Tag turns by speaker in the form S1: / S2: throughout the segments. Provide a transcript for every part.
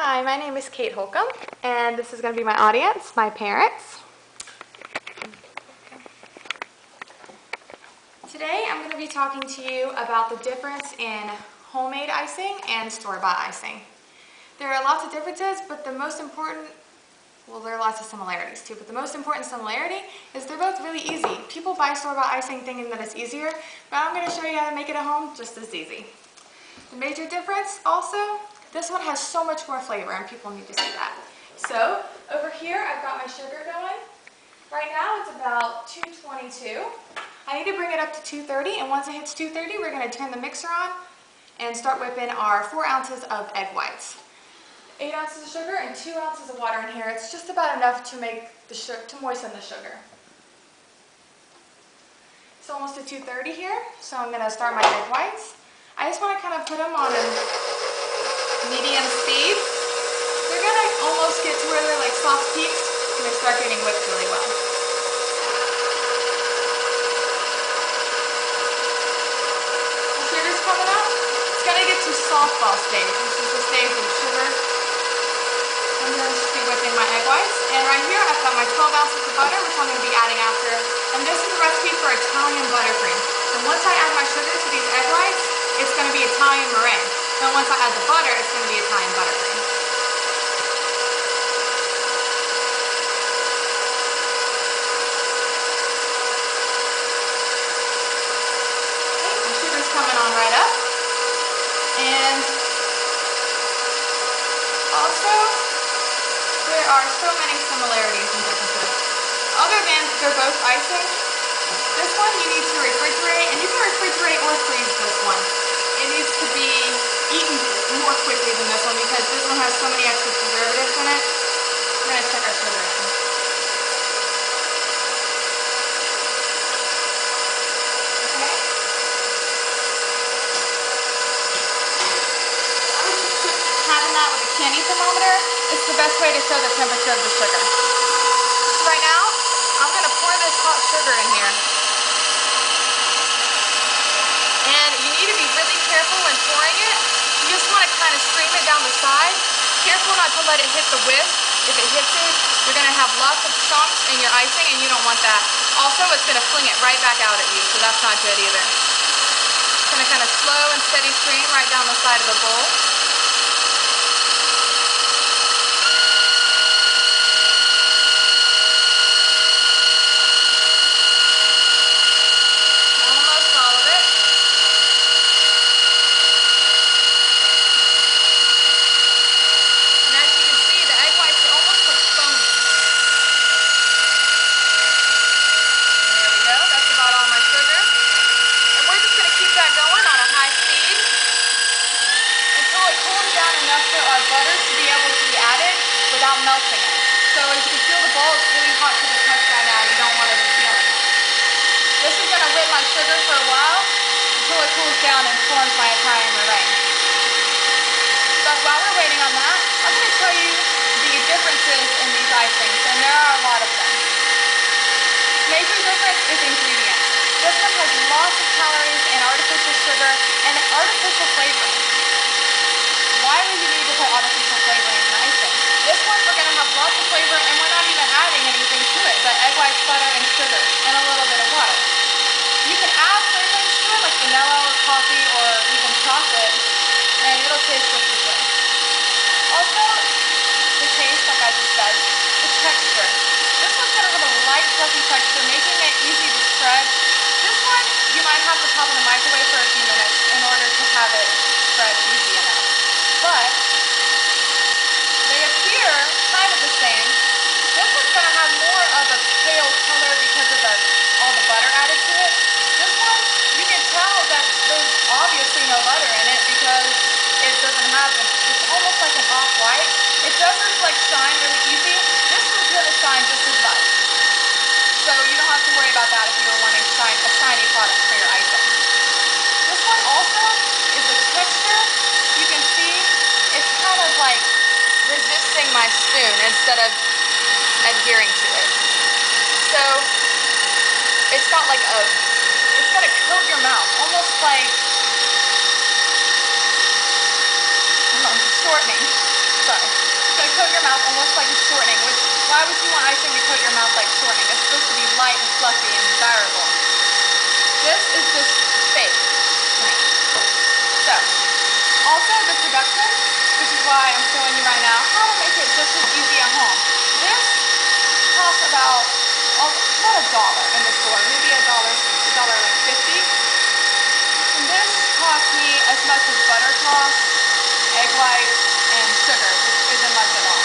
S1: Hi, my name is Kate Holcomb, and this is going to be my audience, my parents. Today I'm going to be talking to you about the difference in homemade icing and store-bought icing. There are lots of differences, but the most important, well, there are lots of similarities too, but the most important similarity is they're both really easy. People buy store-bought icing thinking that it's easier, but I'm going to show you how to make it at home just as easy. The major difference also, this one has so much more flavor and people need to see that. So over here I've got my sugar going. Right now it's about 222. I need to bring it up to 230, and once it hits 230 we're going to turn the mixer on and start whipping our 4 ounces of egg whites. 8 ounces of sugar and 2 ounces of water in here. It's just about enough to make to moisten the sugar. It's almost at 230 here, so I'm going to start my egg whites. I just want to kind of put them on a medium speed. They're going to almost get to where they're like soft peaks and they start getting whipped really well. The sugar's coming up. It's going to get to softball stage. This is the stage of sugar. I'm going to be whipping my egg whites. And right here I've got my 12 ounces of butter, which I'm going to be adding after. And this is a recipe for Italian buttercream. And once I add my sugar to these egg whites, it's going to be Italian meringue. And once I add the butter, it's going to be Italian buttercream. Okay, my sugar's coming on right up. And also, there are so many similarities and differences. Other than they're both icing, this one you need to refrigerate, and you can refrigerate or freeze this one. It needs to be eaten more quickly than this one because this one has so many extra preservatives in it. We're going to check our sugar in. Okay. I would just put having that with a candy thermometer. It's the best way to show the temperature of the sugar. So right now, I'm going to pour this hot sugar in here. And you need to be really careful when pouring it. You just want to kind of stream it down the side. Careful not to let it hit the whisk. If it hits it, you're going to have lots of chunks in your icing and you don't want that. Also, it's going to fling it right back out at you, so that's not good either. It's going to kind of slow and steady stream right down the side of the bowl. Melting it. So as you can feel the bowl, it's really hot to the touch right now. You don't want to be feeling it. This is going to whip my sugar for a while until it cools down and forms my Italian meringue. But while we're waiting on that, I'm going to tell you the differences in these icings, and there are a lot of them. Major difference is ingredients. This one has lots of calories and artificial sugar and artificial flavoring. Why would you need to put artificial flavoring in icing? This one we're going to have lots of flavor and we're not even adding anything to it but egg whites, butter, and sugar, and a little bit of water. You can add flavorings to it like vanilla or coffee or even chocolate, and it'll taste just as good. Also, the taste, like I just said, the texture. This one's going to have a light, fluffy texture, making it easy to spread. This one, you might have to pop in the microwave for a few minutes in order to have it spread easy enough. But they appear kind of the same. This one's going to have more of a pale color because of all the butter added to it. This one, you can tell that there's obviously no butter in it because it doesn't have it's almost like an off-white. It does reflect shine really easy. This one's going to shine just as much. So you don't have to worry about that if you're wanting a shiny product for your icing. This one also is the texture. You can see it's kind of like resisting my spoon instead of adhering to it. So it's got like it's going to coat your mouth, almost like shortening. Sorry. almost like a shortening, which, why would you want icing to coat your mouth like shortening? It's supposed to be light and fluffy and desirable. This is just fake to me. So, also the production, which is why I'm showing you right now how to make it just as easy at home. This costs about $1 in the store, maybe $1.50. And this cost me as much as butter costs, egg whites, and sugar, which isn't much at all.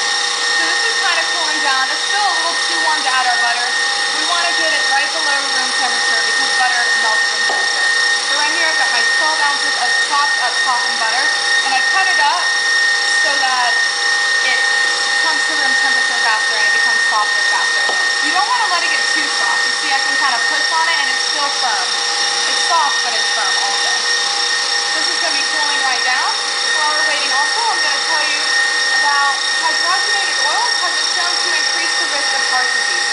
S1: So this is kind of cooling down. It's still a little too warm to add our butter. We want to get it right below room temperature because butter melts room temperature. So right here I've got my 12 ounces of chopped up softened butter, and I cut it up so that it comes to room temperature faster and it becomes softer faster. You don't want to let it get too soft. You see I can kind of push on it and it's still firm. It's soft but it's firm also. This is going to be cooling right down. While we're waiting also, I'm going to tell you about hydrogenated oils have been shown to increase the risk of heart disease.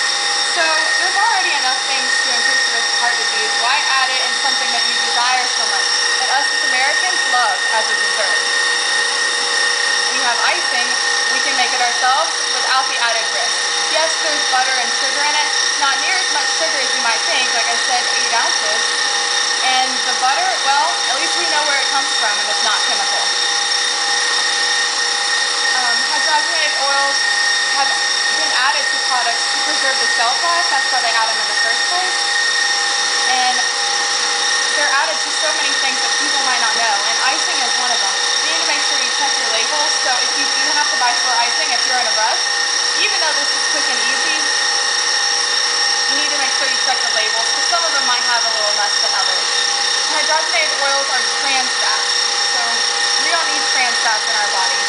S1: So there's already enough things to increase the risk of heart disease. Why add it in something that you desire so much, that us as Americans love as a dessert? We have icing, we can make it ourselves without the added risk. Yes, there's butter and sugar in it, not near as much sugar as you might think, like I said, 8 ounces. And the butter, well, at least we know where it comes from and it's not chemical. Hydrogenated oils have been added to products to preserve the shelf life. That's why they add them in the first place. And they're added to so many things that people might not know, and icing is one of them. You need to make sure you check your labels, so if you do have to buy store icing, if you're in a rush, even though this is quick and easy, you need to make sure you check the labels, because some of them might have a little less than others. Hydrogenated oils are trans fats, so we don't need trans fats in our body.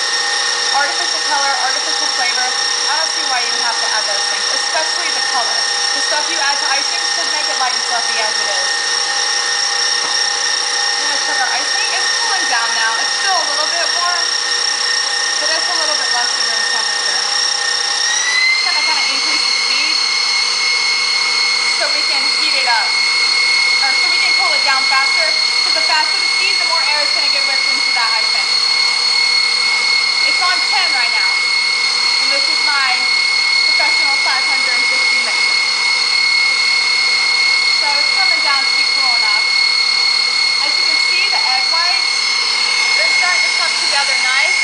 S1: Artificial color, artificial flavor, I don't see why you have to add those things, especially the color. The stuff you add to icing should make it light and fluffy as it is. Check our icing. It's cooling down now. It's still a little bit warm, but it's a little bit less than room temperature. It's going to kind of increase the speed so we can heat it up, or so we can cool it down faster, because the faster the speed, the more air is going to get whipped into that icing. It's on 10 right now, and this is my professional 560 mixer. So it's coming down to be cool enough. As you can see, the egg whites, they're starting to come together nice.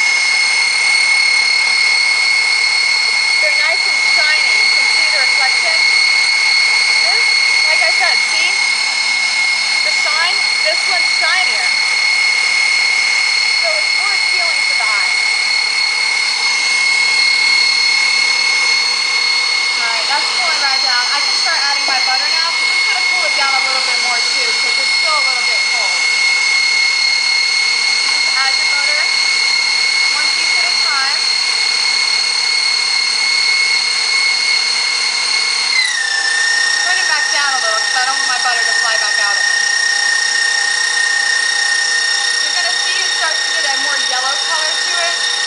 S1: They're nice and shiny. You can see the reflection. This, like I said, see? The shine, this one's shinier. So it's more appealing to the eye. Alright, that's cooling right down. I can start adding my butter now, because it's going to cool it down a little bit more too, because it's still a little bit cold. Just add your butter, one piece at a time. Turn it back down a little, because I don't want my butter to fly back out at me. You're going to see it starts to get a more yellow color to it.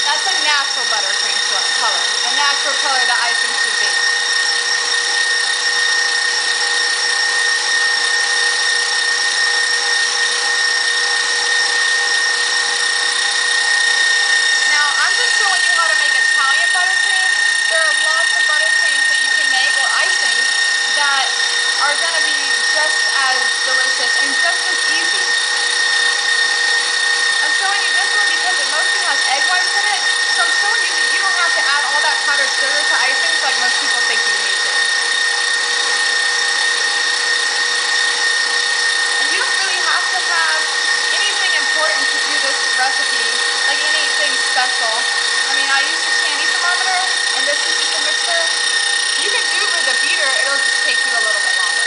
S1: That's a natural buttercream color, a natural color that icing should be. Now, I'm just showing you how to make Italian buttercream. There are lots of buttercreams that you can make, or icing, that are going to be just as delicious and just as easy. I'm showing you this one because it mostly has egg whites in it, so I'm showing you that you don't have to add all that powdered sugar to icing like most people think you need to. And you don't really have to have anything important to do this recipe, like anything special. I mean, I use the candy thermometer, and this is just a mixer. You can do it with a beater, it'll just take you a little bit longer.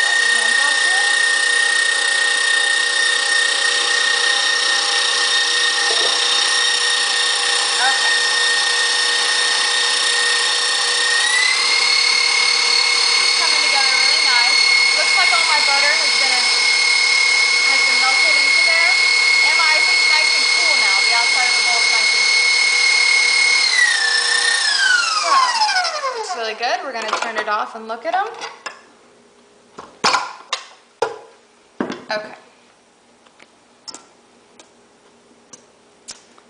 S1: Wipe your hands off here. Okay. It's coming together really nice. Looks like all my butter has been melted into there. And my icing's nice and cool now. The outside of the bowl is nice and cool. So, looks really good. We're going to turn it off and look at them. Okay.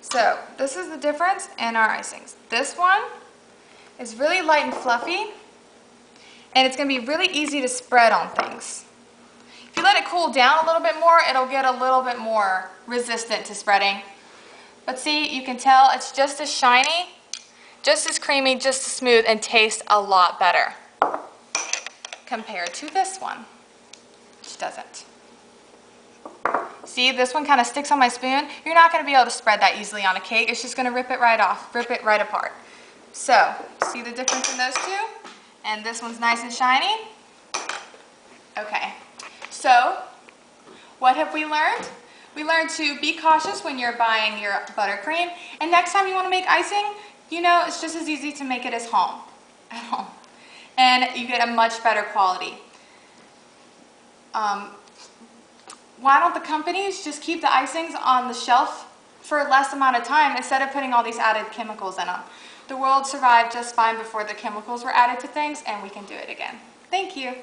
S1: So So this is the difference in our icings. This one is really light and fluffy, and it's going to be really easy to spread on things. If you let it cool down a little bit more, it'll get a little bit more resistant to spreading. But see, you can tell it's just as shiny, just as creamy, just as smooth, and tastes a lot better compared to this one, which doesn't. See, this one kind of sticks on my spoon. You're not going to be able to spread that easily on a cake. It's just going to rip it right off, rip it right apart. So, see the difference in those two? And this one's nice and shiny. Okay, so what have we learned? We learned to be cautious when you're buying your buttercream. And next time you want to make icing, you know, it's just as easy to make it at home. And you get a much better quality. Why don't the companies just keep the icings on the shelf for a less amount of time instead of putting all these added chemicals in them? The world survived just fine before the chemicals were added to things, and we can do it again. Thank you.